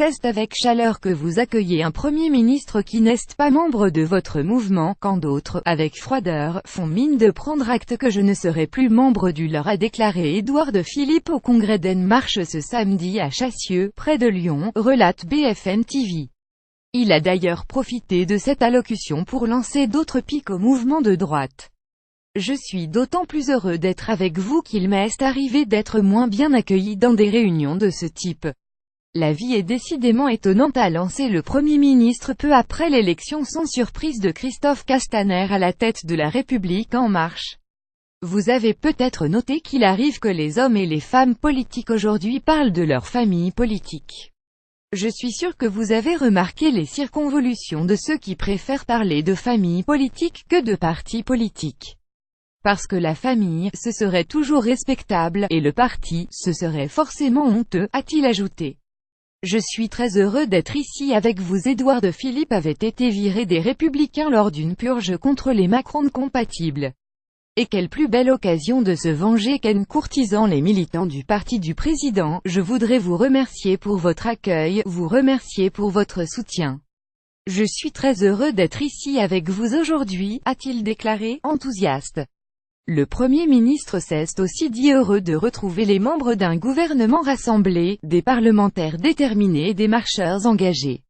C'est avec chaleur que vous accueillez un Premier ministre qui n'est pas membre de votre mouvement, quand d'autres, avec froideur, font mine de prendre acte que je ne serai plus membre du leur, a déclaré Édouard Philippe au congrès d'En Marche ce samedi à Chassieux, près de Lyon, relate BFM TV. Il a d'ailleurs profité de cette allocution pour lancer d'autres piques au mouvement de droite. Je suis d'autant plus heureux d'être avec vous qu'il m'est arrivé d'être moins bien accueilli dans des réunions de ce type. La vie est décidément étonnante, a lancé le Premier ministre peu après l'élection sans surprise de Christophe Castaner à la tête de La République En Marche. Vous avez peut-être noté qu'il arrive que les hommes et les femmes politiques aujourd'hui parlent de leur famille politique. Je suis sûr que vous avez remarqué les circonvolutions de ceux qui préfèrent parler de famille politique que de parti politique. Parce que la famille, ce serait toujours respectable, et le parti, ce serait forcément honteux, a-t-il ajouté. Je suis très heureux d'être ici avec vous. Édouard Philippe avait été viré des Républicains lors d'une purge contre les Macron compatibles. Et quelle plus belle occasion de se venger qu'en courtisant les militants du parti du président. Je voudrais vous remercier pour votre accueil, vous remercier pour votre soutien. Je suis très heureux d'être ici avec vous aujourd'hui, a-t-il déclaré, enthousiaste. Le Premier ministre s'est aussi dit heureux de retrouver les membres d'un gouvernement rassemblé, des parlementaires déterminés et des marcheurs engagés.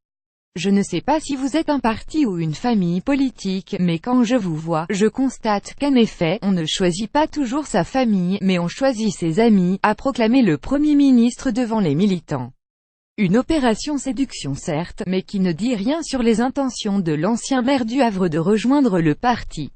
Je ne sais pas si vous êtes un parti ou une famille politique, mais quand je vous vois, je constate qu'en effet, on ne choisit pas toujours sa famille, mais on choisit ses amis, a proclamé le Premier ministre devant les militants. Une opération séduction certes, mais qui ne dit rien sur les intentions de l'ancien maire du Havre de rejoindre le parti.